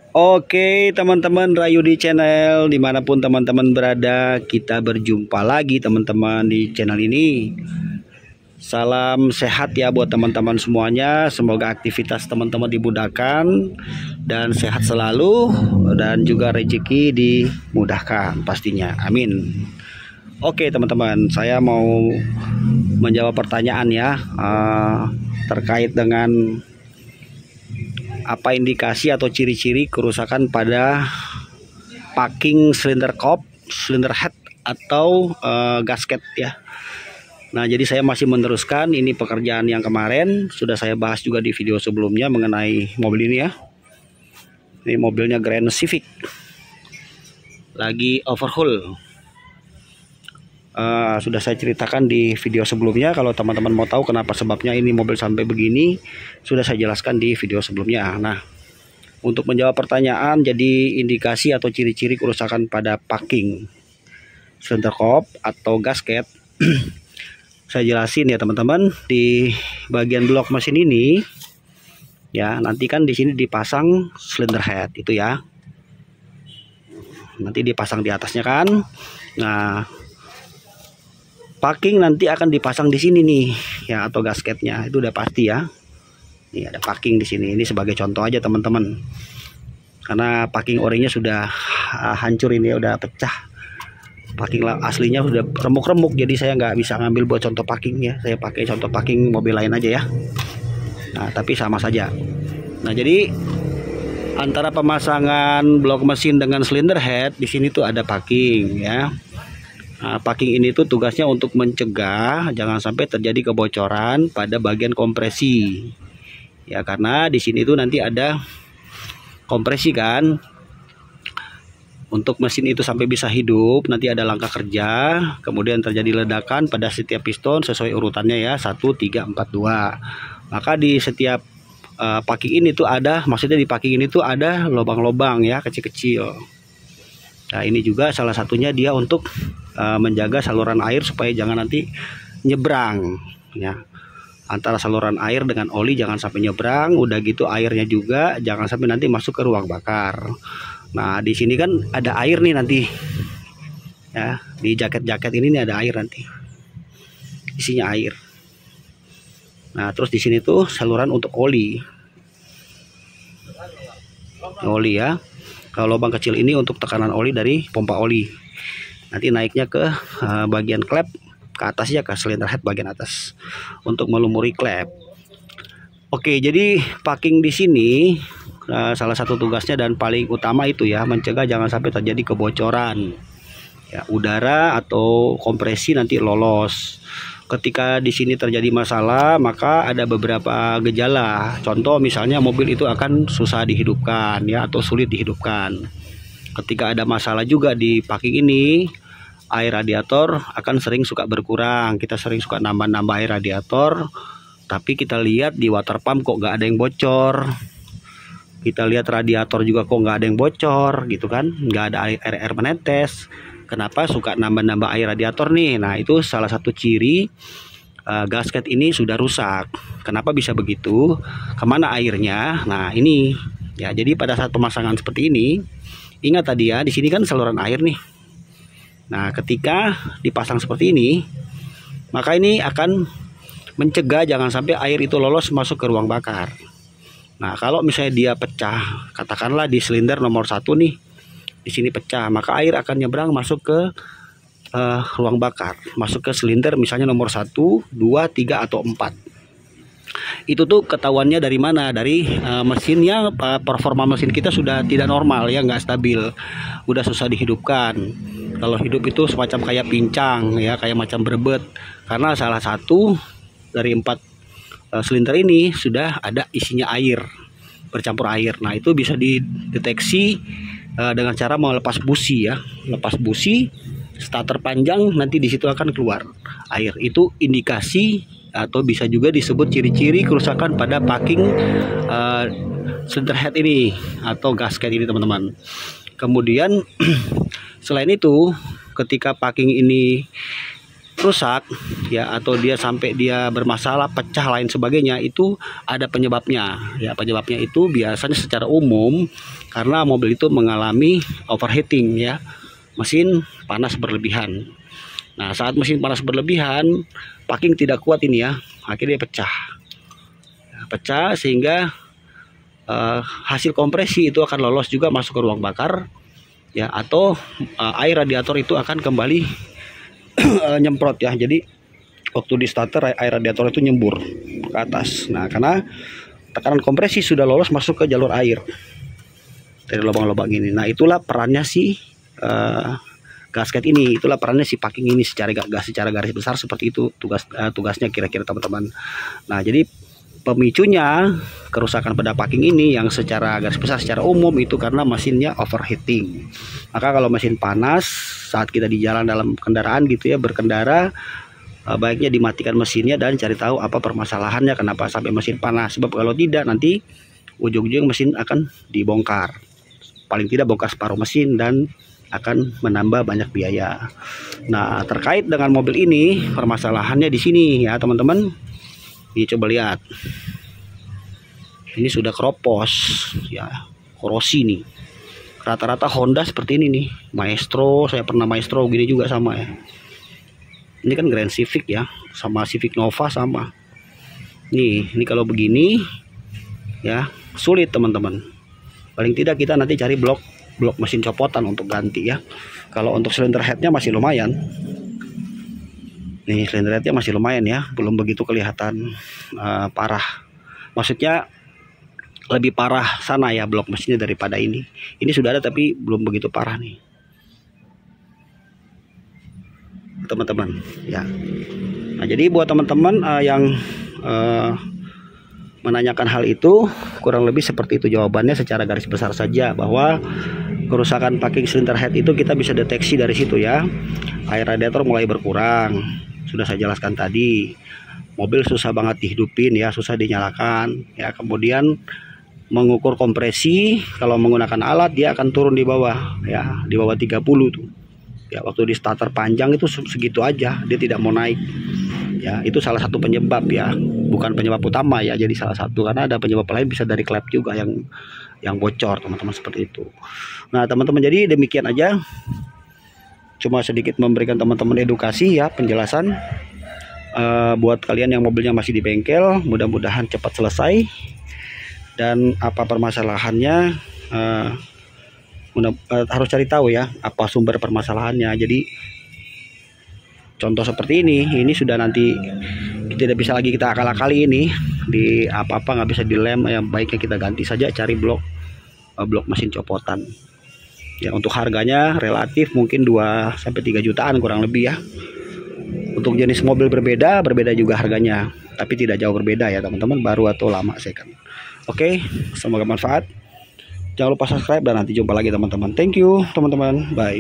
Oke teman-teman Rayudi Channel, dimanapun teman-teman berada, kita berjumpa lagi teman-teman di channel ini. Salam sehat ya buat teman-teman semuanya. Semoga aktivitas teman-teman dimudahkan dan sehat selalu, dan juga rezeki dimudahkan pastinya, amin. Oke teman-teman, saya mau menjawab pertanyaan ya, terkait dengan apa indikasi atau ciri-ciri kerusakan pada packing cylinder cope, cylinder head atau gasket ya. Nah, jadi saya masih meneruskan ini pekerjaan yang kemarin sudah saya bahas juga di video sebelumnya mengenai mobil ini ya. Ini mobilnya Grand Civic, lagi overhaul. Sudah saya ceritakan di video sebelumnya. Kalau teman-teman mau tahu kenapa sebabnya ini mobil sampai begini, sudah saya jelaskan di video sebelumnya. Nah, untuk menjawab pertanyaan, jadi indikasi atau ciri-ciri kerusakan pada packing cylinder cope atau gasket, saya jelasin ya teman-teman. Di bagian blok mesin ini ya, nanti kan di sini dipasang cylinder head itu ya, nanti dipasang di atasnya kan. Nah, packing nanti akan dipasang di sini nih ya, atau gasketnya itu udah pasti ya. Ini ada packing di sini. Ini sebagai contoh aja teman-teman, karena packing orinya sudah hancur ini ya, udah pecah. Packing aslinya sudah remuk-remuk, jadi saya nggak bisa ngambil buat contoh packingnya. Saya pakai contoh packing mobil lain aja ya. Nah, tapi sama saja. Nah, jadi antara pemasangan blok mesin dengan cylinder head di sini tuh ada packing ya. Nah, packing ini tuh tugasnya untuk mencegah jangan sampai terjadi kebocoran pada bagian kompresi. Ya, karena di sini tuh nanti ada kompresi kan. Untuk mesin itu sampai bisa hidup, nanti ada langkah kerja, kemudian terjadi ledakan pada setiap piston sesuai urutannya ya, 1, 3, 4, 2. Maka di setiap packing ini tuh ada, maksudnya di packing ini tuh ada lubang-lubang ya, kecil-kecil. Nah, ini juga salah satunya dia untuk menjaga saluran air supaya jangan nanti nyebrang ya. Antara saluran air dengan oli jangan sampai nyebrang. Udah gitu airnya juga jangan sampai nanti masuk ke ruang bakar. Nah, di sini kan ada air nih nanti ya, di jaket-jaket ini nih ada air nanti, isinya air. Nah, terus di sini tuh saluran untuk oli ya. Kalau lubang kecil ini untuk tekanan oli dari pompa oli. Nanti naiknya ke bagian klep, ke atasnya ke cylinder head bagian atas untuk melumuri klep. Oke, jadi packing di sini salah satu tugasnya dan paling utama itu ya, mencegah jangan sampai terjadi kebocoran ya, udara atau kompresi nanti lolos. Ketika di sini terjadi masalah, maka ada beberapa gejala. Contoh misalnya mobil itu akan susah dihidupkan ya, atau sulit dihidupkan. Ketika ada masalah juga di packing ini, air radiator akan sering suka berkurang. Kita sering suka nambah-nambah air radiator, tapi kita lihat di water pump kok nggak ada yang bocor. Kita lihat radiator juga kok nggak ada yang bocor gitu kan, nggak ada air menetes. Kenapa suka nambah-nambah air radiator nih? Nah, itu salah satu ciri gasket ini sudah rusak. Kenapa bisa begitu? Kemana airnya? Nah, ini ya. Jadi pada saat pemasangan seperti ini, ingat tadi ya, di sini kan saluran air nih. Nah, ketika dipasang seperti ini, maka ini akan mencegah jangan sampai air itu lolos masuk ke ruang bakar. Nah, kalau misalnya dia pecah, katakanlah di silinder nomor 1 nih, di sini pecah, maka air akan nyebrang masuk ke ruang bakar, masuk ke silinder misalnya nomor 1, 2, 3 atau 4. Itu tuh ketahuannya dari mana? Dari mesinnya, performa mesin kita sudah tidak normal ya, nggak stabil, udah susah dihidupkan. Kalau hidup itu semacam kayak pincang ya, kayak macam berebet, karena salah satu dari 4 silinder ini sudah ada isinya air, bercampur air. Nah, itu bisa dideteksi dengan cara melepas busi ya, lepas busi, starter panjang, nanti di situ akan keluar air. Itu indikasi atau bisa juga disebut ciri-ciri kerusakan pada packing cylinder head ini atau gasket ini teman-teman. Kemudian selain itu, ketika packing ini rusak ya, atau dia sampai dia bermasalah, pecah lain sebagainya, itu ada penyebabnya ya. Penyebabnya itu biasanya secara umum karena mobil itu mengalami overheating ya, mesin panas berlebihan. Nah, saat mesin panas berlebihan, packing tidak kuat ini ya, akhirnya pecah sehingga hasil kompresi itu akan lolos juga masuk ke ruang bakar ya, atau air radiator itu akan kembali nyemprot ya. Jadi waktu di starter air radiator itu nyembur ke atas. Nah, karena tekanan kompresi sudah lolos masuk ke jalur air dari lubang-lubang ini. Nah, itulah perannya si gasket ini, itulah perannya si packing ini secara garis besar seperti itu tugasnya kira-kira teman-teman. Nah, jadi pemicunya kerusakan pada packing ini yang secara garis besar secara umum itu karena mesinnya overheating. Maka kalau mesin panas saat kita di jalan dalam kendaraan gitu ya, berkendara, baiknya dimatikan mesinnya dan cari tahu apa permasalahannya, kenapa sampai mesin panas. Sebab kalau tidak nanti ujung-ujung mesin akan dibongkar, paling tidak bongkar separuh mesin dan akan menambah banyak biaya. Nah, terkait dengan mobil ini permasalahannya di sini ya teman-teman. Ini coba lihat, ini sudah keropos ya, korosi nih. Rata-rata Honda seperti ini nih, Maestro, saya pernah Maestro gini juga sama ya. Ini kan Grand Civic ya, sama Civic Nova sama. Ini kalau begini ya sulit teman-teman. Paling tidak kita nanti cari blok mesin copotan untuk ganti ya. Kalau untuk silinder headnya masih lumayan. Nih silinder headnya masih lumayan ya, belum begitu kelihatan parah. Maksudnya lebih parah sana ya blok mesinnya daripada ini. Ini sudah ada tapi belum begitu parah nih, teman-teman ya. Nah, jadi buat teman-teman yang menanyakan hal itu, kurang lebih seperti itu jawabannya secara garis besar saja, bahwa kerusakan packing silinder head itu kita bisa deteksi dari situ ya. Air radiator mulai berkurang, sudah saya jelaskan tadi. Mobil susah banget dihidupin ya, susah dinyalakan ya. Kemudian mengukur kompresi, kalau menggunakan alat dia akan turun di bawah ya, di bawah 30 tuh ya. Waktu di starter panjang itu segitu aja, dia tidak mau naik ya. Itu salah satu penyebab ya, bukan penyebab utama ya, jadi salah satu, karena ada penyebab lain bisa dari klep juga yang bocor teman-teman, seperti itu. Nah teman-teman, jadi demikian aja, cuma sedikit memberikan teman-teman edukasi ya, penjelasan buat kalian yang mobilnya masih di bengkel. Mudah-mudahan cepat selesai, dan apa permasalahannya harus cari tahu ya, apa sumber permasalahannya. Jadi contoh seperti ini sudah nanti tidak bisa lagi kita akal-akali ini di apa-apa, nggak bisa dilem ya, baiknya kita ganti saja, cari blok mesin copotan ya. Untuk harganya relatif mungkin 2-3 jutaan kurang lebih ya. Untuk jenis mobil berbeda juga harganya, tapi tidak jauh berbeda ya teman-teman, baru atau lama second. Oke, semoga manfaat. Jangan lupa subscribe dan nanti jumpa lagi teman-teman. Thank you teman-teman, bye.